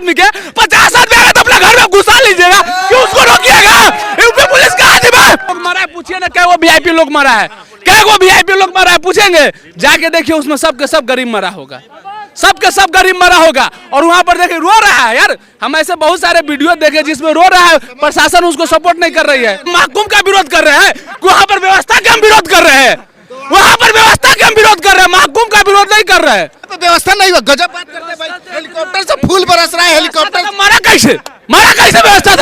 आदमी के 50 आदमी आएगा तो अपना घर में घुसा लीजिएगा, क्यों उसको रोकिएगा? यूपी पुलिस का आदमी लोग मारा है, पूछिए ना क्या वो वीआईपी लोग मारा है, क्या वो वीआईपी लोग मारा है, पूछेंगे जाके देखिए, उसमें सबके सब गरीब मरा होगा, सबके सब गरीब मरा होगा। और वहां पर देखिए रो रहा है यार, हम ऐसे बहुत सारे वीडियो देखे जिसमें रो रहा है, प्रशासन उसको सपोर्ट नहीं कर रही है। महकुम का विरोध कर रहे हैं, वहां पर व्यवस्था का हम विरोध कर रहे हैं, वहां पर व्यवस्था का हम विरोध कर रहे हैं, महकुम का विरोध नहीं कर रहे हैं। व्यवस्था नहीं हुआ, गजब बात करते हैं भाई, हेलीकॉप्टर से फूल बरस रहा है, हेलीकॉप्टर मारा कैसे व्यवस्था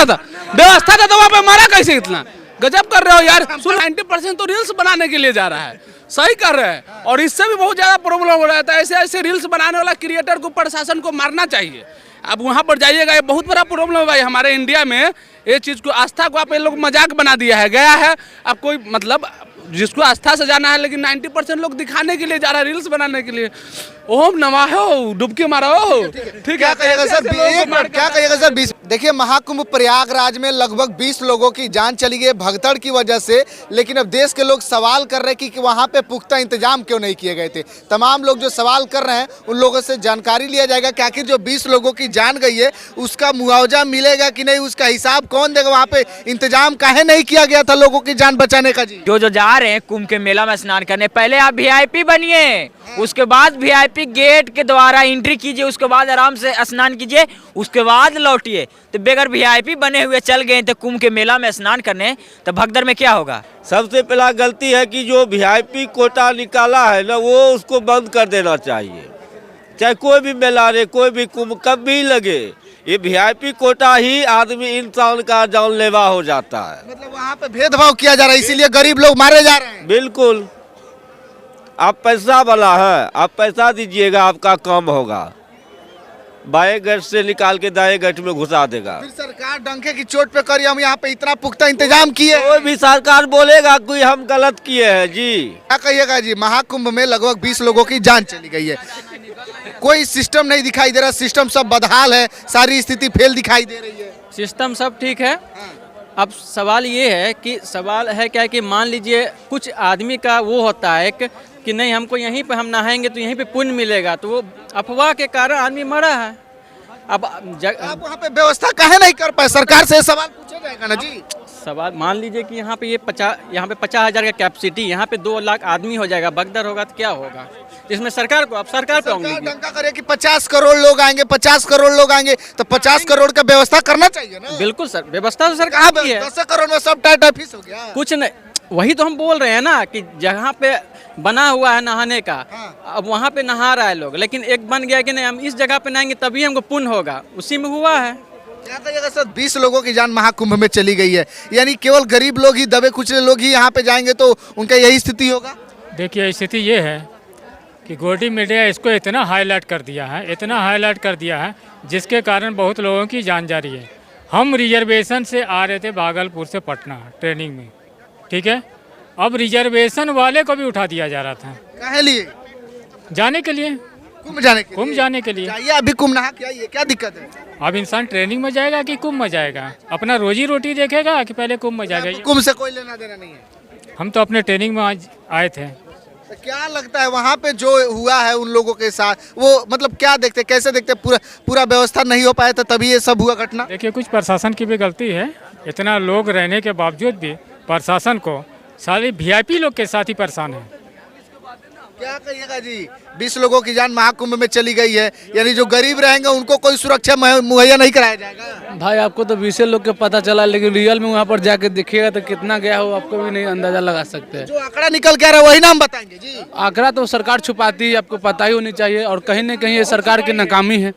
था तो वहां पर मारा कैसे? इतना गजब कर रहे हो यार। 90% तो रील्स बनाने के लिए जा रहा है, सही कर रहे हैं, और इससे भी बहुत ज्यादा प्रॉब्लम हो रहा था। ऐसे ऐसे रील्स बनाने वाला क्रिएटर को प्रशासन को मारना चाहिए। अब वहां पर जाइएगा, ये बहुत बड़ा प्रॉब्लम है भाई हमारे इंडिया में। ये चीज को, आस्था को आप ये लोग मजाक बना दिया है, गया है। अब कोई मतलब जिसको आस्था से जाना है, लेकिन 90% लोग दिखाने के लिए जा रहा है, रील्स बनाने के लिए। ओम नमः हो, डुबकी मारो, ठीक है। क्या कहिएगा सर, क्या कहिएगा सर? देखिए, महाकुंभ प्रयागराज में लगभग 20 लोगों की जान चली गई भगदड़ की वजह से, लेकिन अब देश के लोग सवाल कर रहे हैं कि वहां पे पुख्ता इंतजाम क्यों नहीं किए गए थे। तमाम लोग जो सवाल कर रहे हैं उन लोगों से जानकारी लिया जाएगा कि आखिर जो 20 लोगों की जान गई है उसका मुआवजा मिलेगा कि नहीं, उसका हिसाब कौन देगा, वहाँ पे इंतजाम काहे नहीं किया गया था लोगों की जान बचाने का। जी, जो जा रहे हैं कुंभ के मेला में स्नान करने, पहले आप वीआईपी बनिए, उसके बाद वीआईपी गेट के द्वारा एंट्री कीजिए, उसके बाद आराम से स्नान कीजिए, उसके बाद लौटिए। तो बेगर वीआईपी बने हुए चल गए तो कुंभ के मेला में स्नान करने, तो भगदड़ में क्या होगा? सबसे पहला गलती है कि जो वीआईपी कोटा निकाला है ना, वो उसको बंद कर देना चाहिए। चाहे कोई भी मेला रहे, कोई भी कुंभ कब भी लगे, ये वीआईपी कोटा ही आदमी इंसान का जानलेवा हो जाता है। मतलब वहाँ पे भेदभाव किया जा रहा है, इसीलिए गरीब लोग मारे जा रहे हैं। बिल्कुल, आप पैसा वाला है, आप पैसा दीजिएगा, आपका काम होगा। बाएं गेट से निकाल के दाएं गेट में घुसा देगा। फिर सरकार डंके की चोट पे करी, हम यहाँ पे इतना पुख्ता इंतजाम किए। कोई भी सरकार बोलेगा कोई हम गलत किए हैं। जी, क्या कहिएगा जी? महाकुंभ में लगभग 20 लोगों की जान चली गई है, कोई सिस्टम नहीं दिखाई दे रहा, सिस्टम सब बदहाल है, सारी स्थिति फेल दिखाई दे रही है। सिस्टम सब ठीक है। अब सवाल ये है कि क्या कि मान लीजिए कुछ आदमी का वो होता है कि नहीं, हमको यहीं पे हम नहाएंगे तो यहीं पे पुण्य मिलेगा, तो वो अफवाह के कारण आदमी मरा है। अब आप वहाँ पे व्यवस्था काहे नहीं कर पाए? सरकार से सवाल पूछा जाएगा ना जी। सवाल मान लीजिए कि यहाँ पे 50,000 का कैपेसिटी, यहाँ पे 2 लाख आदमी हो जाएगा, भगदड़ होगा तो क्या होगा? जिसमें सरकार को, अब सरकार पे होंगे डंका करे कि 50 करोड़ लोग आएंगे, 50 करोड़ लोग आएंगे, तो 50 करोड़ का व्यवस्था करना चाहिए ना। बिल्कुल सर, व्यवस्था तो सरकार की है। 10 करोड़ में सब टाइट ऑफिस हो गया। कुछ नहीं, वही तो हम बोल रहे हैं ना कि जहाँ पे बना हुआ है नहाने का, अब वहाँ पे नहा रहा है लोग, लेकिन एक बन गया कि नहीं हम इस जगह पे नहाएंगे तभी हमको पुण्य होगा, उसी में हुआ है। क्या कहिएगा सर? 20 लोगों की जान महाकुंभ में चली गई है, यानी केवल गरीब लोग ही, दबे कुचले लोग ही यहाँ पे जाएंगे, तो उनका यही स्थिति होगा। देखिए, स्थिति ये है कि गोदी मीडिया इसको इतना हाईलाइट कर दिया है, जिसके कारण बहुत लोगों की जान जा रही है। हम रिजर्वेशन से आ रहे थे भागलपुर से पटना ट्रेनिंग में, ठीक है, अब रिजर्वेशन वाले को भी उठा दिया जा रहा था। काहे लिए? जाने के लिए, कुंभ जाने के लिए। चाहिए अभी कुंभ नहा के आइए, क्या दिक्कत है? अब इंसान ट्रेनिंग में जाएगा कि कुंभ में जाएगा? अपना रोजी रोटी देखेगा कि पहले कुंभ में जाएगा? कुंभ से कोई लेना देना नहीं है। हम तो अपने ट्रेनिंग में आज आए थे। तो क्या लगता है वहाँ पे जो हुआ है उन लोगों के साथ, वो मतलब क्या देखते, कैसे देखते? पूरा व्यवस्था नहीं हो पाया था तभी ये सब हुआ घटना। देखिए, कुछ प्रशासन की भी गलती है, इतना लोग रहने के बावजूद भी प्रशासन को सारे वीआईपी लोग के साथ ही परेशान है। क्या कहिएगा जी? 20 लोगों की जान महाकुंभ में चली गई है, यानी जो गरीब रहेंगे उनको कोई सुरक्षा मुहैया नहीं कराया जाएगा। भाई, आपको तो 20 लोग के पता चला, लेकिन रियल में वहाँ पर जाके देखिएगा तो कितना गया हो आपको भी नहीं अंदाजा लगा सकते हैं। जो आंकड़ा निकल के आ रहा है वही नाम बताएंगे जी। आंकड़ा तो सरकार छुपाती है, आपको पता ही होनी चाहिए, और कहीं न कहीं ये सरकार की नाकामी है,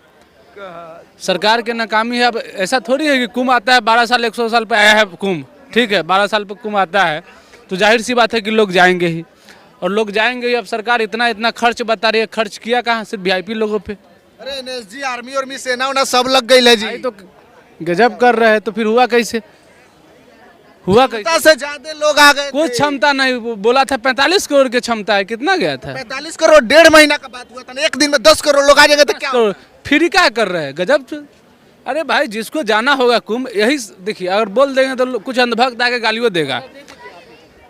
सरकार की नाकामी है। अब ऐसा थोड़ी है कि कुंभ आता है 12 साल 100 साल पे आया है कुंभ, ठीक है, 12 साल पे कुंभ आता है तो जाहिर सी बात है कि लोग जाएंगे ही, और लोग जाएंगे ही। अब सरकार इतना खर्च बता रही है, खर्च किया कहाँ? सिर्फ वीआईपी लोगों पे। अरे एनएसजी, आर्मी और मी सेना उना सब लग गई है जी। तो गजब कर रहे हैं, तो फिर हुआ कैसे? से ज्यादा लोग आ गए, कुछ क्षमता नहीं, बोला था 45 करोड़ की क्षमता है, कितना गया था? 45 करोड़ 1.5 महीना का बात हुआ था, एक दिन में 10 करोड़ लोग आ जाएंगे तो क्या? फ्री क्या कर रहे हैं? गजब। अरे भाई, जिसको जाना होगा कुंभ, यही देखिए, अगर बोल देंगे तो कुछ अंधभक्त आके गालियों देगा।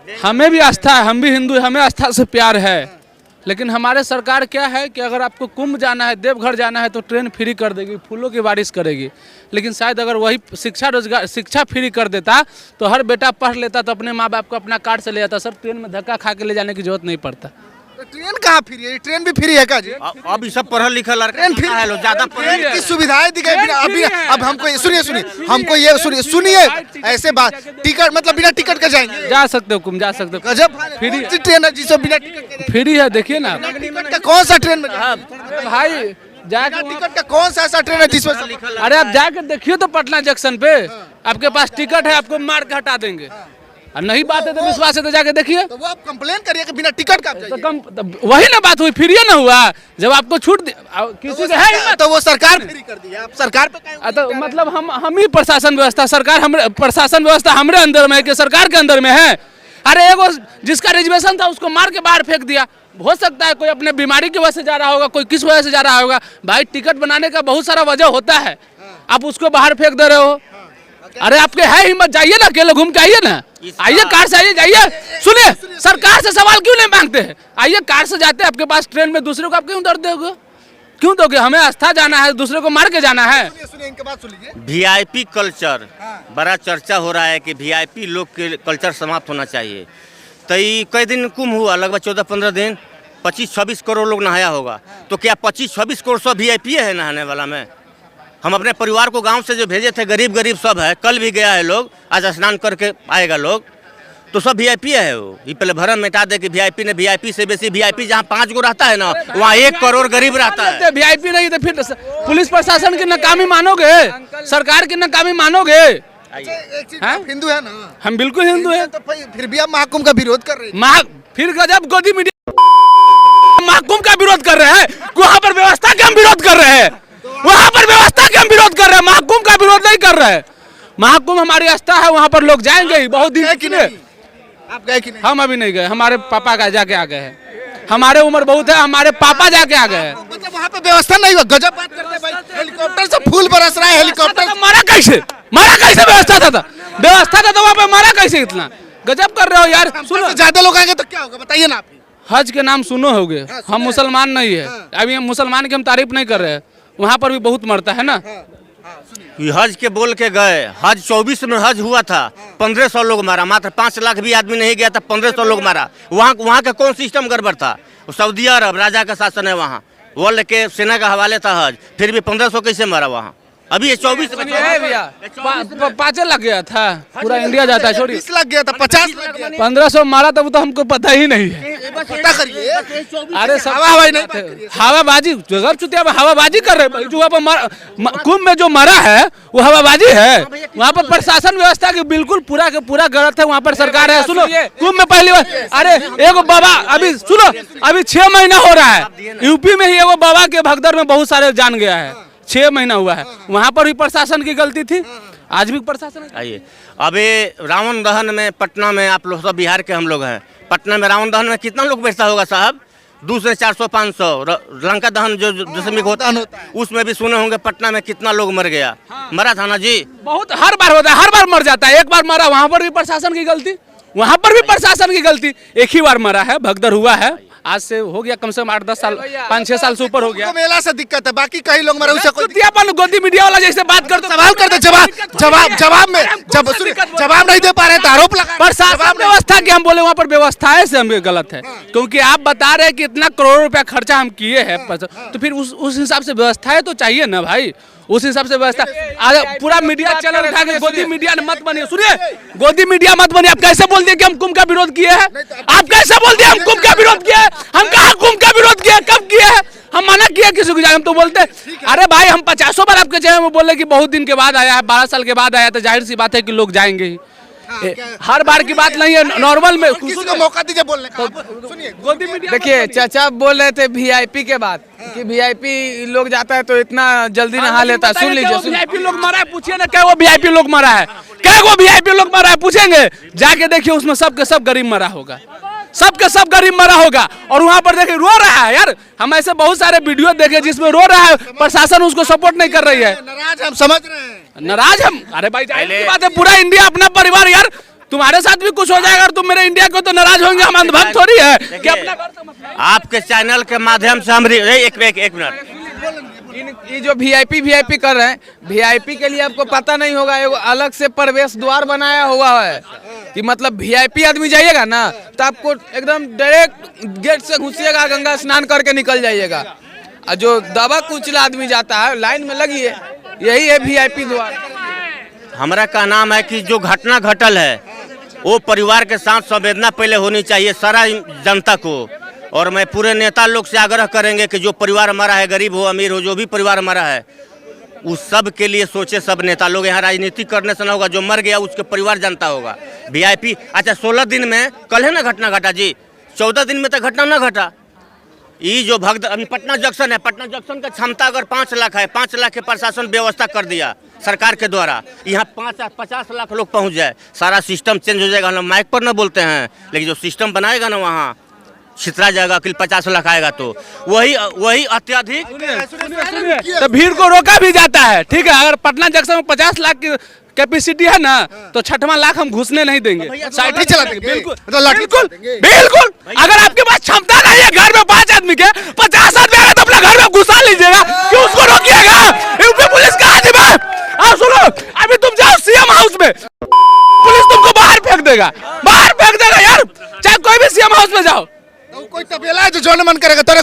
हमें भी आस्था है, हम भी हिंदू, हमें आस्था से प्यार है, लेकिन हमारे सरकार क्या है कि अगर आपको कुंभ जाना है, देवघर जाना है तो ट्रेन फ्री कर देगी, फूलों की बारिश करेगी। लेकिन शायद अगर वही शिक्षा फ्री कर देता तो हर बेटा पढ़ लेता तो अपने माँ बाप को अपना कार्ड से ले जाता। सर ट्रेन में धक्का खा के ले जाने की जरूरत नहीं पड़ता। तो ट्रेन कहाँ फ्री है? ट्रेन भी फ्री है क्या जी? अब ये सब पढ़ल लिखल लड़का ट्रेन फ्री है, लोग ज्यादा ट्रेन की सुविधाएं दी गई बिना अभी। अब हमको सुनिए ऐसे बात, टिकट मतलब बिना टिकट का जाएंगे? जा सकते हो कुंभ, जा सकते हो। गजब फ्री ट्रेन है जिसमें बिना टिकट के फ्री है, देखिए ना टिकट का कौन सा ट्रेन में भाई जाके टिकट का कौन सा ऐसा ट्रेन है जिसमें अरे आप जाकर देखिए तो पटना जंक्शन पे आपके पास टिकट है, आपको मार के हटा देंगे। और नहीं बात है तो विश्वास है तो जाके देखिए। तो वो आप कंप्लेन करिए कि बिना टिकट का तो वही ना बात हुई, फ्री ना हुआ। जब आपको छूट किसी का है तो वो सरकार फ्री कर दी है, आप सरकार पे काहे तो मतलब हम ही प्रशासन व्यवस्था, सरकार हमरे प्रशासन व्यवस्था हमरे अंदर में है कि सरकार के अंदर में है? अरे एगो जिसका रिजर्वेशन था उसको मार के बाहर फेंक दिया। हो सकता है कोई अपने बीमारी की वजह से जा रहा होगा, कोई किस वजह से जा रहा होगा। भाई टिकट बनाने का बहुत सारा वजह होता है, आप उसको बाहर फेंक दे रहे हो। अरे आपके है हिम्मत, जाइए ना, अकेले घूम के आइए ना, आइए कार से आइए, जाइए। सुनिए सरकार से सवाल क्यों नहीं मांगते हैं? आइए कार से जाते हैं, आपके पास ट्रेन में दूसरे को आप क्यों दर्द दोगे? क्यों दोगे? हमें आस्था जाना है, दूसरे को मार के जाना है। सुनिए इनके बात सुन लीजिए। वीआईपी कल्चर बड़ा चर्चा हो रहा है कि वीआईपी लोग के कल्चर समाप्त होना चाहिए। तो ये कई दिन कुंभ हुआ, लगभग 14-15 दिन, 25-26 करोड़ लोग नहाया होगा। तो क्या 25-26 करोड़ सब वीआईपी है नहाने वाला में? हम अपने परिवार को गांव से जो भेजे थे, गरीब सब है, कल भी गया है लोग, आज स्नान करके आएगा लोग, तो सब वीआईपी है। वो ये पहले भरम मिटा दे कि वीआईपी ने, वीआईपी से बेसी वीआईपी जहाँ 5 गो रहता है ना, वहाँ 1 करोड़ गरीब रहता है। वीआईपी नहीं तो फिर पुलिस प्रशासन की नाकामी मानोगे, सरकार की नाकामी मानोगे? एक चीज, आप हिंदू है ना? हम बिल्कुल हिंदू हैं। तो फिर भी आप महाकुंभ का विरोध कर रहे हैं। फिर गजब गोदी मीडिया महाकुंभ का विरोध कर रहे हैं। वहाँ पर व्यवस्था का हम विरोध कर रहे हैं, वहाँ पर व्यवस्था का हम विरोध कर रहे हैं, महाकुंभ का विरोध नहीं कर रहे हैं। महाकुंभ हमारी आस्था है, वहाँ पर लोग जाएंगे ही बहुत दिन के लिए। आप गए कि नहीं? हम अभी नहीं गए, हमारे पापा का जाके आ गए हैं। हमारे उम्र बहुत है, हमारे पापा जाके आ गए हैं। मतलब वहाँ पे व्यवस्था नहीं हुआ? गजब बात करते हैं भाई, हेलीकॉप्टर से फूल बरस रहा है, हेलीकॉप्टर मारा कैसे व्यवस्था था तो वहाँ पे मारा कैसे? इतना गजब कर रहे हो यार। सुनो, ज्यादा लोग आएंगे तो क्या होगा बताइए ना आप। हज के नाम सुनो होगे, हम मुसलमान नहीं है, अभी हम मुसलमान की हम तारीफ नहीं कर रहे हैं। वहाँ पर भी बहुत मरता है ना। हज के बोल के गए, हज 24 में हज हुआ था, 1500 लोग मारा, मात्र 5 लाख भी आदमी नहीं गया था, 1500 लोग मारा। वहाँ का कौन सिस्टम गड़बड़ था? सऊदी अरब राजा का शासन है वहाँ, वर्ल्ड के सेना का हवाले था हज, फिर भी 1500 कैसे मारा वहाँ? अभी ये 24 में भैया 5 लाख गया था, पूरा इंडिया जाता है। छोड़िए 20 लाख गया था, 50 लाख गया। 1500 मारा था, वो तो हमको पता ही नहीं है। पता करिए। अरे सब हवाबाजी नहीं, हवाबाजी जगह चुतिया हवाबाजी कर रहे हैं। जो वहाँ पर कुंभ में जो मरा है वो हवाबाजी है। वहाँ पर प्रशासन व्यवस्था की बिल्कुल पूरा के पूरा गलत है। वहाँ पर सरकार है। सुनो कुंभ में पहली बार, अरे एगो बाबा, अभी सुनो, अभी 6 महीना हो रहा है, यूपी में ही एगो बाबा के भगदड़ में बहुत सारे जान गया है। 6 महीना हुआ है, वहाँ पर भी प्रशासन की गलती थी, आज भी प्रशासन। आइए अभी रावण दहन में पटना में, आप लोग सब बिहार के हम लोग हैं, पटना में रावण दहन में कितना लोग बैठता होगा साहब? 200 से 400-500। लंका दहन जो दशमी को होता है उसमें भी सुने होंगे पटना में कितना लोग मर गया। मरा था ना जी, बहुत हर बार होता है, हर बार मर जाता है। एक बार मरा, वहाँ पर भी प्रशासन की गलती, वहाँ पर भी प्रशासन की गलती। एक ही बार मरा है, भगदड़ हुआ है, आज से हो गया कम से कम 8-10 साल, 5-6 साल से ऊपर हो गया। मेला से दिक्कत है, बाकी कई लोग मरे उसे कोई गोदी मीडिया वाला जैसे बात करते, सवाल करते, जवाब नहीं दे पा रहे तो आरोप लगा। प्रशासन व्यवस्था की हम बोले वहाँ पर व्यवस्थाएं से हमें गलत है, क्योंकि आप बता रहे हैं कि इतना करोड़ रुपया खर्चा हम किए हैं, तो फिर उस हिसाब से व्यवस्थाएं तो चाहिए ना भाई। उस हिसाब से व्यवस्था, पूरा मीडिया चैनल उठा के गोदी मीडिया मत बनिए। सुनिए, गोदी मीडिया मत बनिए। आप कैसे बोल दिए कि हम कुंभ का विरोध किए हैं? आप कैसे बोल दिए हम कुंभ का विरोध किए? हम कहाँ कुंभ का विरोध किए? कब किए हैं? हम मना किया किसी को? हम तो बोलते अरे भाई हम 50 बार आपके चैनल में बोले कि बहुत दिन के बाद आया है, 12 साल के बाद आया, तो जाहिर सी बात है कि लोग जाएंगे ही। हर बार की बात नहीं है, नॉर्मल में किसी को मौका दीजिए बोलने का। सुनिए, गोदी मीडिया देखिए चाचा बोल रहे थे वीआईपी के बाद कि वीआईपी लोग जाता है तो इतना जल्दी नहा लेता है। सुन लीजिए, वीआईपी लोग मरा है, पूछिए ना, क्या वो वीआईपी लोग मरा है? क्या वो वीआईपी लोग मरा है? पूछेंगे जाके, देखिए उसमें सबके सब गरीब मरा होगा, सबके सब गरीब मरा होगा। और वहाँ पर देखिए रो रहा है यार, हम ऐसे बहुत सारे वीडियो देखे जिसमें रो रहा है, प्रशासन उसको सपोर्ट नहीं कर रही है। नाराज हम समझ रहे हैं, नाराज हम, अरे भाई जाहिर सी बात है, पूरा इंडिया अपना परिवार यार, तुम्हारे साथ भी कुछ हो जाएगा और तुम मेरे इंडिया को तो नाराज होंगे। हम अंधभक्त थोड़ी है कि अपना घर से मत आपके चैनल के माध्यम से हम एक मिनट, ये जो वीआईपी कर रहे हैं, वीआईपी के लिए आपको पता नहीं होगा, एगो अलग से प्रवेश द्वार बनाया हुआ है कि मतलब वीआईपी आदमी जाइएगा ना तो आपको एकदम डायरेक्ट गेट से घुसिएगा, गंगा स्नान करके निकल जाइएगा। और जो दबा कुचला आदमी जाता है लाइन में लगिए, यही है वीआईपी द्वार। हमारा का नाम है कि जो घटना घटल है वो परिवार के साथ संवेदना पहले होनी चाहिए सारा जनता को। और मैं पूरे नेता लोग से आग्रह करेंगे कि जो परिवार हमारा है, गरीब हो अमीर हो, जो भी परिवार हमारा है, उस सब के लिए सोचे सब नेता लोग। यहाँ राजनीति करने से ना होगा, जो मर गया उसके परिवार जानता होगा। वीआईपी अच्छा 16 दिन में कल है ना घटना घटा जी, 14 दिन में तो घटना ना घटा। ये जो भगत अभी पटना जंक्शन है, पटना जंक्शन का क्षमता अगर 5 लाख है, 5 लाख के प्रशासन व्यवस्था कर दिया सरकार के द्वारा, यहाँ 50 लाख लोग पहुँच जाए, सारा सिस्टम चेंज हो जाएगा। हम माइक पर ना बोलते हैं, लेकिन जो सिस्टम बनाएगा ना वहाँ छितरा जाएगा कि 50 लाख आएगा तो वही अत्यधिक। तो भीड़ को रोका भी जाता है, ठीक है। अगर पटना जंक्शन में 50 लाख की कैपेसिटी है ना तो 6वां लाख हम घुसने नहीं देंगे, साइड ही चला देंगे। बिल्कुल बिल्कुल बिल्कुल। अगर आपके पास क्षमता नहीं है घर में 5 आदमी के 50 आदमी आएगा तो अपना घर में घुसा लीजिएगा, क्यों उसको रोकिएगा? यूपी पुलिस का आदमी है। आप सुनो, अभी तुम जाओ सीएम हाउस में, पुलिस तुमको बाहर फेंक देगा, बाहर फेंक देगा यार, चाहे कोई भी सीएम हाउस में जाओ। कोई तबेला है जो मन करेगा तो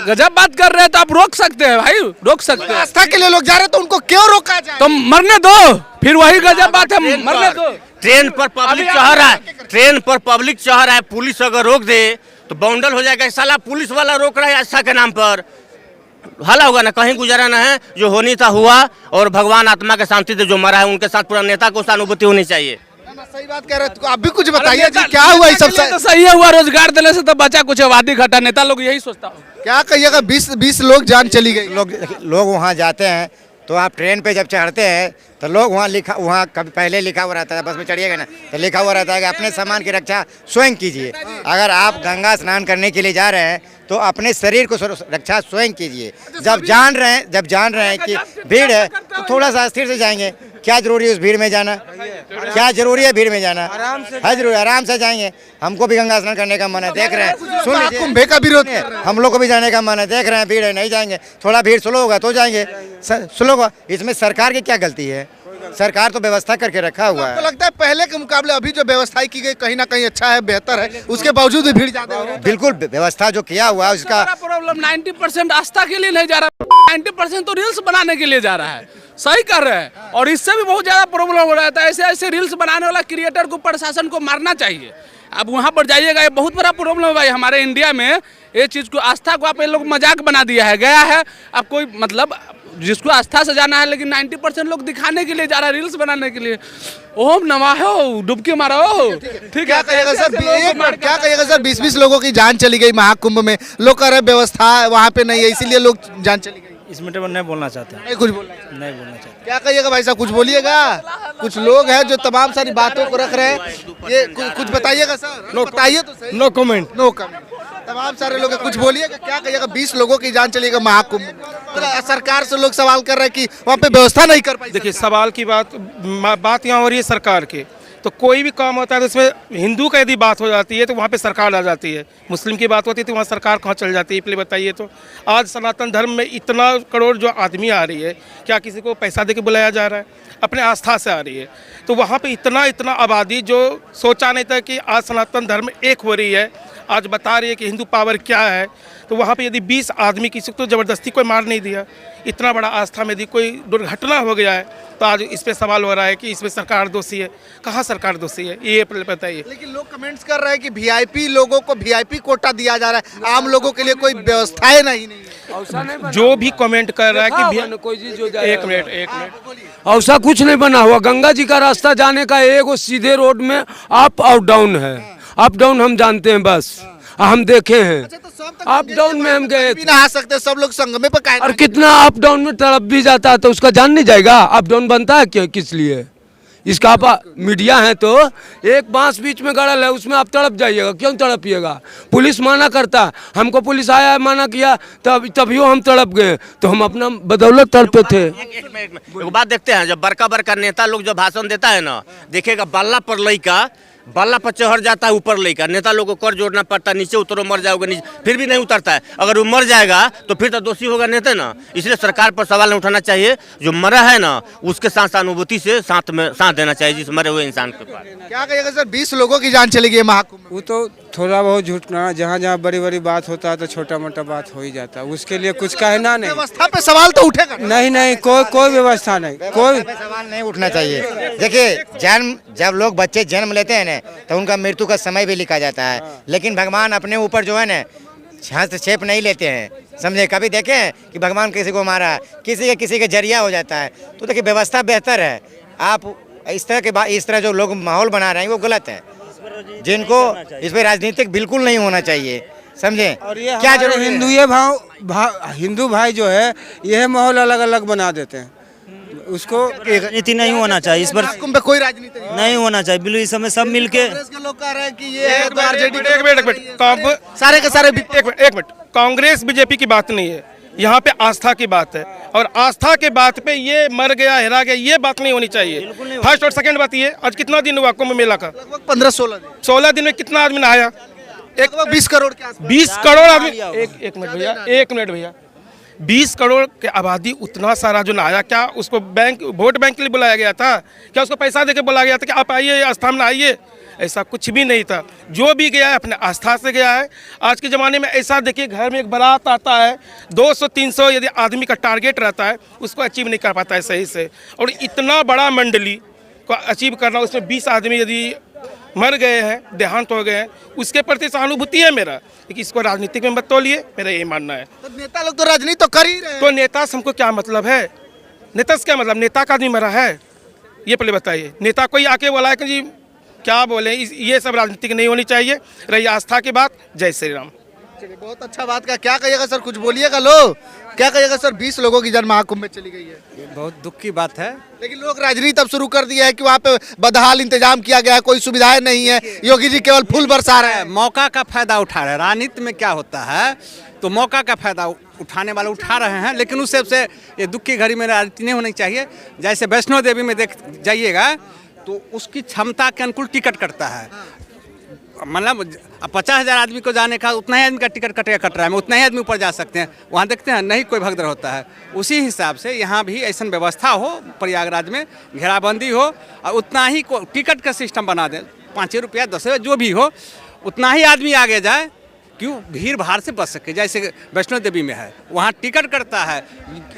गजब बात कर रहे हैं, तो आप रोक सकते हैं भाई, रोक सकते हैं। आस्था के लिए लोग जा रहे हैं तो उनको क्यों रोका जाए? तो मरने दो, फिर वही गजब बात है, मरने दो। ट्रेन पर पब्लिक चढ़ रहा है, ट्रेन पर पब्लिक चढ़ रहा है, पुलिस अगर रोक दे तो बाउंडल हो जाएगा। साला पुलिस वाला रोक रहा है आस्था के नाम पर, हला होगा ना, कहीं गुजारा ना है। जो होनी था हुआ, और भगवान आत्मा के शांति से जो मरा है उनके साथ पूरा नेता को सहानुभूति होनी चाहिए। सही बात कह रहे हो, आप भी कुछ बताइए जी, क्या हुआ इस सब? तो सही हुआ, रोजगार देने से तो बचा, कुछ आबादी घटा, नेता लोग यही सोचता हूँ। क्या कहिएगा, 20 लोग जान चली गई। लोग वहाँ जाते हैं तो आप ट्रेन पे जब चढ़ते हैं तो लोग वहाँ कभी पहले लिखा हुआ रहता है, बस में चढ़िएगा ना तो लिखा हुआ रहता है कि अपने सामान की रक्षा स्वयं कीजिए। अगर आप गंगा स्नान करने के लिए जा रहे हैं तो अपने शरीर को रक्षा स्वयं कीजिए। जब जान रहे हैं कि भीड़ है तो थोड़ा सा स्थिर से जाएंगे। क्या जरूरी है उस भीड़ में जाना? क्या जरूरी है भीड़ में जाना? है जरूरी, आराम से जाएंगे। हमको भी गंगा स्नान करने का मन है, देख रहे हैं, सुन लीजिए, कुंभ का विरोध है, हम लोग को भी जाने का मन है, देख रहे हैं भीड़ है, नहीं जाएंगे। थोड़ा भीड़ स्लो होगा तो जाएंगे, स्लो होगा। इसमें सरकार की क्या गलती है? सरकार तो व्यवस्था करके रखा हुआ है। आपको लगता है पहले के मुकाबले अभी जो व्यवस्था की गई कहीं ना कहीं अच्छा है, बेहतर है, उसके बावजूद भी भीड़ ज्यादा हो रही है? बिल्कुल, व्यवस्था जो किया हुआ है उसका प्रॉब्लम 90% आस्था के लिए नहीं जा रहा, 90% तो रील्स बनाने के लिए जा रहा है। सही कर रहे हैं, और इससे भी बहुत ज्यादा प्रॉब्लम हो रहा है। ऐसे ऐसे रील्स बनाने वाला क्रिएटर को प्रशासन को मारना चाहिए। अब वहाँ पर जाइएगा, ये बहुत बड़ा प्रॉब्लम है भाई हमारे इंडिया में। ये चीज़ को, आस्था को आप ये लोग मजाक बना दिया है, गया है। अब कोई मतलब जिसको आस्था से जाना है, लेकिन 90% लोग दिखाने के लिए जा रहा है, रील्स बनाने के लिए। ओम नमः हो, डुबकी मारो, ठीक है। क्या कहिएगा सर, 20 लोगों की जान चली गई महाकुंभ में। लोग कह रहे व्यवस्था वहाँ पे नहीं है, इसीलिए लोग जान चली गई। इस मिनट में नहीं बोलना चाहते हैं, नहीं कुछ बोलना नहीं बोलना चाहते। क्या कहिएगा भाई साहब, कुछ बोलिएगा? कुछ लोग हैं जो तमाम सारी बातों को रख रहे हैं, ये कुछ बताइएगा सर, बताइए तो सही। No comment, no comment. तमाम सारे लोग, कुछ बोलिएगा, क्या कहिएगा? 20 लोगों की जान चलेगा महाकुंभ में, तो सरकार से लोग सवाल कर रहे हैं कि वहाँ पे व्यवस्था नहीं कर पाई। देखिए सवाल की बात यहाँ हो रही है सरकार की। तो कोई भी काम होता है तो इसमें हिंदू का यदि बात हो जाती है तो वहाँ पे सरकार आ जाती है, मुस्लिम की बात होती है तो वहाँ सरकार कहाँ चल जाती है? पहले बताइए तो। आज सनातन धर्म में इतना करोड़ जो आदमी आ रही है, क्या किसी को पैसा दे के बुलाया जा रहा है? अपने आस्था से आ रही है। तो वहाँ पे इतना आबादी जो सोचा नहीं था कि आज सनातन धर्म एक हो रही है, आज बता रही है कि हिंदू पावर क्या है। तो वहाँ पे यदि 20 आदमी किसी को ज़बरदस्ती कोई मार नहीं दिया, इतना बड़ा आस्था में यदि कोई दुर्घटना हो गया है तो आज इस पे सवाल हो रहा है कि इसमें सरकार दोषी है। कहाँ सरकार दोषी है, ये बताइए। लेकिन लोग कमेंट्स कर रहे हैं कि वीआईपी लोगों को वीआईपी कोटा दिया जा रहा है, आम लोगों के लिए कोई व्यवस्थाएं नहीं है। जो भी कमेंट कर रहा है कि कोई चीज हो जाए, एक मिनट ऐसा कुछ नहीं बना हुआ। गंगा जी का रास्ता जाने का एक सीधे रोड में अप और डाउन है। अप डाउन हम जानते हैं, बस हम देखे हैं। अप डाउन में हम गए, नहा सकते, सब लोग संगमे पर। और कितना अप डाउन में तड़प भी जाता है तो उसका जान नहीं जाएगा? अप डाउन बनता है क्या, किस लिए? इसका आप मीडिया है तो एक बांस बीच में गड़ल है, उसमें आप तड़प जाइएगा, क्यों तड़पिएगा? पुलिस मना करता, हमको पुलिस आया मना किया तभी हम तड़प गए, तो हम अपना बदौलत तड़पे थे। एक बात देखते हैं, जब बड़का बड़का नेता लोग जो भाषण देता है ना, देखिएगा बल्ला पर लइका बल्ला पर चढ़ जाता है, ऊपर लेकर नेता लोगों को कर जोड़ना पड़ता है, नीचे उतरो मर जाओगे, नीचे फिर भी नहीं उतरता है। अगर वो मर जाएगा तो फिर तो दोषी होगा नेता ना। इसलिए सरकार पर सवाल नहीं उठाना चाहिए, जो मरा है ना उसके साथ सहानुभूति से साथ देना चाहिए जिस मरे हुए इंसान के पास। क्या कहिएगा सर, 20 लोगों की जान चली गई महाकुंभ में? वो तो थोड़ा बहुत झूठना, जहाँ जहाँ बड़ी बड़ी बात होता है तो छोटा मोटा बात हो ही जाता है, उसके लिए कुछ कहना नहीं। व्यवस्था पे सवाल तो उठेगा। नहीं, कोई व्यवस्था नहीं, कोई सवाल नहीं उठना चाहिए। देखिए जब लोग बच्चे जन्म लेते हैं ना तो उनका मृत्यु का समय भी लिखा जाता है, लेकिन भगवान अपने ऊपर जो है ना हस्तक्षेप नहीं लेते हैं, समझे? कभी देखे हैं कि भगवान किसी को मारा, किसी के जरिया हो जाता है? तो देखिए व्यवस्था बेहतर है। आप इस तरह जो लोग माहौल बना रहे हैं वो गलत है, जिनको इस पर राजनीतिक बिल्कुल नहीं होना चाहिए, समझे? और ये क्या जरूरी हिंदू भाई जो है यह माहौल अलग अलग बना देते हैं, उसको राजनीति नहीं होना चाहिए इस पर, महाकुंभ पे कोई राजनीति नहीं होना चाहिए बिल्कुल। इस समय सब मिलके कांग्रेस के लोग कह रहे हैं कि ये है तो आरजेडी एक मिनट सारे के सारे एक मिनट, कांग्रेस बीजेपी की बात नहीं है, यहाँ पे आस्था की बात है, और आस्था के बात पे ये मर गया हिरा गया ये बात नहीं होनी चाहिए। फर्स्ट और सेकंड बात ये, आज कितना दिन हुआ कुंभ मेला का? लगभग 15-16 दिन। 16 दिन में कितना आदमी नहाया? 20 करोड़ के आसपास। 20 करोड़ आदमी। एक मिनट भैया 20 करोड़ की आबादी, उतना सारा जो नहाया, क्या उसको वोट बैंक के लिए बुलाया गया था? क्या उसको पैसा देके बुलाया गया था कि आप आइए आस्था में आइए? ऐसा कुछ भी नहीं था। जो भी गया है अपने आस्था से गया है। आज के ज़माने में ऐसा देखिए, घर में एक बारात आता है 200-300 यदि आदमी का टारगेट रहता है, उसको अचीव नहीं कर पाता है सही से। और इतना बड़ा मंडली को अचीव करना, उसमें 20 आदमी यदि मर गए हैं, देहांत हो गए हैं, उसके प्रति सहानुभूति है मेरा, लेकिन इसको राजनीतिक में मत तोलिए, मेरा ये मानना है। तो नेता लोग तो राजनीति तो कर ही रहे हैं। तो नेता से हमको क्या मतलब है? नेता से क्या मतलब? नेता का आदमी मरा है, ये पहले बताइए। नेता कोई आके बोला है कि जी क्या बोले, ये सब राजनीतिक नहीं होनी चाहिए। रही आस्था की बात, जय श्री राम। चलिए, बहुत अच्छा बात का। क्या कहिएगा सर, कुछ बोलिएगा लो, क्या कहिएगा सर? 20 लोगों की जान महाकुंभ में चली गई है, ये बहुत दुख की बात है। लेकिन लोग राजनीति अब शुरू कर दिया है कि वहाँ पे बदहाल इंतजाम किया गया है, कोई सुविधाएं नहीं है, योगी जी केवल फूल बरसा रहे हैं। मौका का फायदा उठा रहे हैं। राजनीति में क्या होता है, तो मौका का फायदा उठाने वाले उठा रहे हैं, लेकिन उससे ये दुख की घड़ी में राजनीति नहीं होनी चाहिए। जैसे वैष्णो देवी में देख जाइएगा तो उसकी क्षमता के अनुकूल टिकट कटता है, मतलब 50,000 आदमी को जाने का उतना ही आदमी का टिकट कट रहा है, उतना ही आदमी ऊपर जा सकते हैं। वहाँ देखते हैं नहीं कोई भगदड़ होता है। उसी हिसाब से यहाँ भी ऐसा व्यवस्था हो, प्रयागराज में घेराबंदी हो और उतना ही टिकट का सिस्टम बना दें, 5 रुपया 10 रुपया जो भी हो, उतना ही आदमी आगे जाए, क्यों भीड़ भाड़ से बच सके। जैसे वैष्णो देवी में है, वहाँ टिकट कटता है,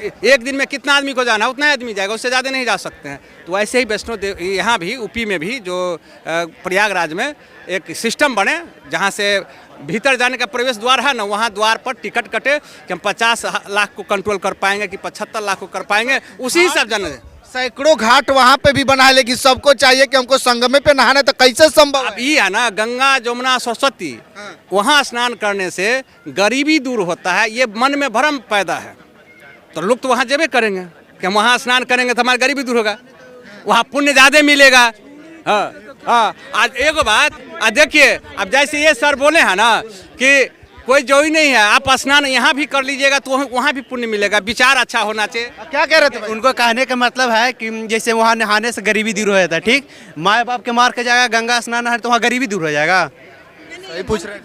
एक दिन में कितना आदमी को जाना है उतना आदमी जाएगा, उससे ज़्यादा नहीं जा सकते हैं। तो ऐसे ही वैष्णो देवी यहाँ भी यूपी में भी जो प्रयागराज में एक सिस्टम बने, जहाँ से भीतर जाने का प्रवेश द्वार है ना, वहाँ द्वार पर टिकट कटे कि हम 50 लाख को कंट्रोल कर पाएंगे कि 75 लाख को कर पाएंगे, उसी हिसाब जाने। सैकड़ों घाट वहाँ पे भी बना है, लेकिन सबको चाहिए कि हमको संगम पे नहाना, तो कैसे संभव? अब ये है ना, गंगा जमुना सरस्वती, वहाँ स्नान करने से गरीबी दूर होता है, ये मन में भ्रम पैदा है। तो लोग तो वहाँ जेबे करेंगे कि हम वहाँ स्नान करेंगे तो हमारी गरीबी दूर होगा, वहाँ पुण्य ज़्यादा मिलेगा। हाँ, आज एक बात देखिए, अब जैसे ये सर बोले हैं ना कि कोई जो ही नहीं है, आप स्नान यहाँ भी कर लीजिएगा तो वहाँ भी पुण्य मिलेगा। विचार अच्छा होना चाहिए। क्या कह रहे थे? उनको कहने का मतलब है कि जैसे वहाँ नहाने से गरीबी दूर हो जाता है, ठीक, माँ बाप के मार के जाएगा गंगा स्नान है तो वहाँ गरीबी दूर हो जाएगा। सही पूछ रहे हैं,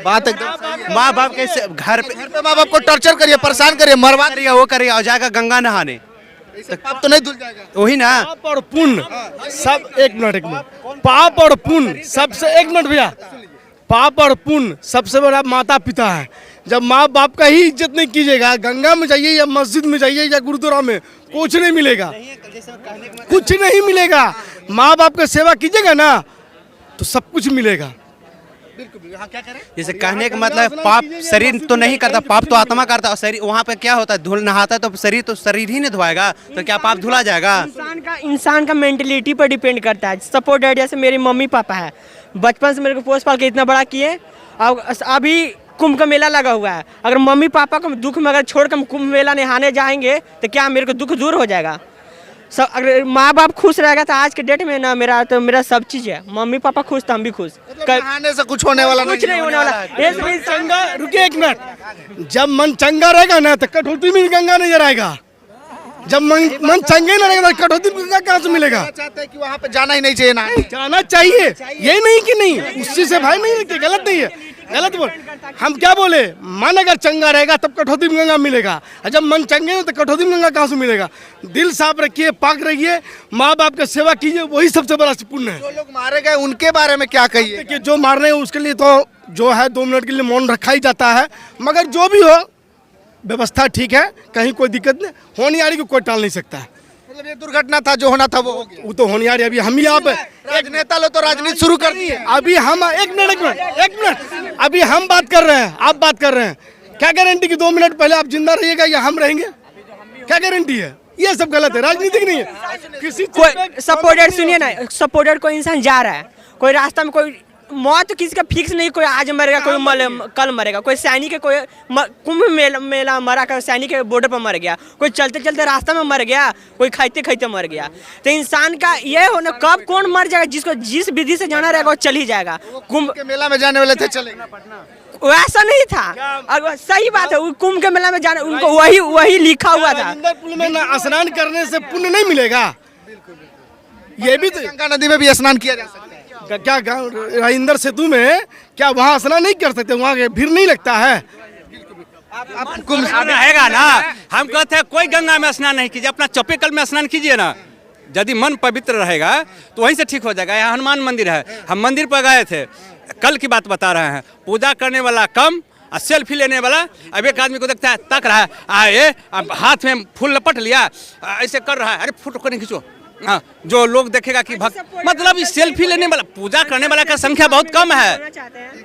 बात एकदम। माँ बाप के घर पे माँ बाप को टॉर्चर करिए, परेशान करिए, मरवा करिए, वो करिए और जाएगा गंगा नहाने, पाप तो नहीं धुल जाएगा? वही ना। पाप और पुण्य सब, एक मिनट, पाप और पुण्य सबसे, एक मिनट भैया, पाप और पुण्य सबसे बड़ा माता पिता है। जब माँ बाप का ही इज्जत नहीं कीजिएगा, गंगा में जाइए या मस्जिद में जाइए या गुरुद्वारा में, कुछ नहीं मिलेगा, कुछ नहीं मिलेगा। माँ बाप का सेवा कीजिएगा ना तो सब कुछ मिलेगा। जैसे कहने का मतलब पाप शरीर तो नहीं करता, पाप तो आत्मा करता है। शरीर वहाँ पे क्या होता है, धुल नहाता है तो शरीर ही नहीं धोएगा, तो क्या पाप धुला जाएगा? इंसान का मेंटलिटी पर डिपेंड करता है। सपोर्ट है, जैसे मेरे मम्मी पापा है, बचपन से मेरे को पोस पाल के इतना बड़ा किए, अभी कुंभ का मेला लगा हुआ है। अगर मम्मी पापा को दुख में अगर छोड़ कर हम कुंभ मेला नहाने जाएंगे तो क्या मेरे को दुख दूर हो जाएगा? अगर माँ बाप खुश रहेगा तो आज के डेट में ना मेरा सब चीज़ है। मम्मी पापा खुश तो हम भी खुश। कहानी से कुछ होने वाला कुछ नहीं होने वाला। चंगा रुकिए एक मिनट, जब मन चंगा रहेगा ना तो कटौती में गंगा नजर आएगा। जब मन चंगे नहीं रहेगा तो कटौती में गंगा कहाँ से मिलेगा? चाहते हैं कि वहाँ पे जाना ही नहीं चाहिए ना? जाना चाहिए, ये नहीं कि नहीं, उसी से भाई नहीं रखते, गलत नहीं है, गलत बोल। हम क्या बोले, मन अगर चंगा रहेगा तब कटौती में गंगा मिलेगा, और जब मन चंगे हो तो कटौती में गंगा कहाँ से मिलेगा? दिल साफ रखिए, पाक रहिए, माँ बाप का सेवा कीजिए, वही सबसे बड़ा पुण्य है। जो लोग मारे गए उनके बारे में क्या कहिए? कि जो मारने हैं उसके लिए तो जो है 2 मिनट के लिए मौन रखा ही जाता है, मगर जो भी हो व्यवस्था ठीक है, कहीं कोई दिक्कत नहीं, होनियारी को कोई टाल नहीं सकता है। मतलब ये दुर्घटना था, जो होना था वो हो गया। वो तो होनियारी अभी हम ही आप राजनेता लोग तो राजनीति शुरू कर दी है। अभी हम एक मिनट अभी हम बात कर रहे हैं, आप बात कर रहे हैं, क्या गारंटी कि 2 मिनट पहले आप जिंदा रहिएगा या हम रहेंगे? क्या गारंटी है? ये सब गलत है, राजनीतिक नहीं है। किसी कोई सपोर्टर, सुनिए ना, सपोर्टर कोई इंसान जा रहा है, कोई रास्ता में कोई मौत तो किसी का फिक्स नहीं, कोई आज मरेगा, कोई कल मरेगा, कोई सैनिक कोई कुंभ मेला मरा कर सैनिक के बॉर्डर पर मर गया, कोई चलते चलते रास्ता में मर गया, कोई खाते खाते मर गया। तो इंसान का ये हो ना, कब कौन मर जाएगा, जिसको जिस विधि से जाना रहेगा वो चल ही जाएगा। कुंभ के मेला में जाने वाले थे, चले वैसा नहीं था, अगर सही बात है, कुंभ के मेला में जाना उनको वही लिखा हुआ था। पुल में स्नान करने से पुण्य नहीं मिलेगा, ये भी गंगा नदी में भी स्नान किया जा सकता है। क्या राजेंद्र सेतु में क्या वहाँ स्नान नहीं कर सकते? वहाँ भीड़ नहीं लगता है? रहेगा ना, हम कहते हैं कोई गंगा में स्नान नहीं कीजिए, अपना चपेकल में स्नान कीजिए ना। यदि मन पवित्र रहेगा तो वहीं से ठीक हो जाएगा। यहाँ हनुमान मंदिर है, हम मंदिर पर गए थे, कल की बात बता रहे हैं, पूजा करने वाला कम और सेल्फी लेने वाला। अब एक आदमी को देखता है, तक रहा है, आए अब हाथ में फूल लपट लिया, ऐसे कर रहा है, अरे फोटो को नहीं खींचो। हाँ, जो लोग देखेगा कि भक्त, मतलब इस सेल्फी लेने वाला, पूजा करने वाला का संख्या बहुत कम है,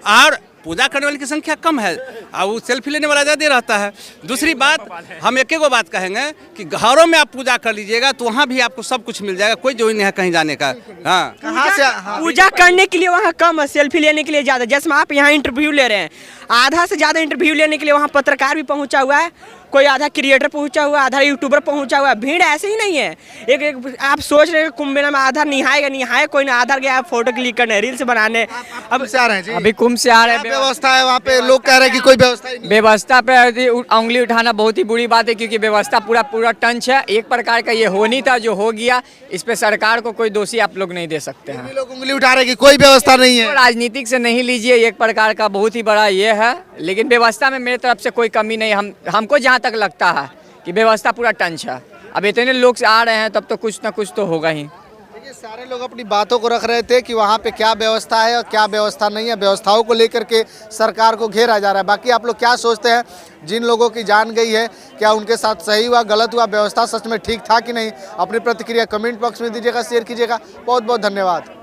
और पूजा करने वाले की संख्या कम है, और वो सेल्फी लेने वाला ज़्यादा रहता है। दूसरी बात, हम एक बात कहेंगे कि घरों में आप पूजा कर लीजिएगा तो वहाँ भी आपको सब कुछ मिल जाएगा, कोई जो नहीं है कहीं जाने का। हाँ, कहाँ से पूजा करने के लिए वहाँ कम है, सेल्फी लेने के लिए ज़्यादा। जैसे आप यहाँ इंटरव्यू ले रहे हैं, आधा से ज़्यादा इंटरव्यू लेने के लिए वहाँ पत्रकार भी पहुँचा हुआ है, कोई आधा क्रिएटर पहुंचा हुआ है, आधा यूट्यूबर पहुंचा हुआ है। भीड़ ऐसे ही नहीं है। एक आप सोच रहे हैं कुंभ मेला में आधा नहाए कोई ना, आधा गया फोटो क्लिक करने, रील्स बनाने। अब से आ रहे हैं जी, अभी कुंभ से आ रहे हैं। व्यवस्था है वहाँ पे, लोग कह रहे हैं कि कोई व्यवस्था ही नहीं। व्यवस्था पे उंगली उठाना बहुत ही बुरी बात है, क्योंकि व्यवस्था पूरा टंच है। एक प्रकार का ये हो नहीं था, जो हो गया, इस पे सरकार को कोई दोषी आप लोग नहीं दे सकते हैं। लोग उंगली उठा रहे हैं कि कोई व्यवस्था नहीं है। राजनीतिक से नहीं लीजिए, एक प्रकार का बहुत ही बड़ा ये है, लेकिन व्यवस्था में मेरे तरफ से कोई कमी नहीं। हमको जहाँ तक लगता है कि व्यवस्था पूरा टंच है। अब इतने लोग आ रहे हैं तब तो कुछ ना कुछ तो होगा ही। देखिए, सारे लोग अपनी बातों को रख रहे थे कि वहाँ पे क्या व्यवस्था है और क्या व्यवस्था नहीं है। व्यवस्थाओं को लेकर के सरकार को घेरा जा रहा है। बाकी आप लोग क्या सोचते हैं? जिन लोगों की जान गई है, क्या उनके साथ सही हुआ, गलत हुआ, व्यवस्था सच में ठीक था कि नहीं? अपनी प्रतिक्रिया कमेंट बॉक्स में दीजिएगा, शेयर कीजिएगा। बहुत बहुत धन्यवाद।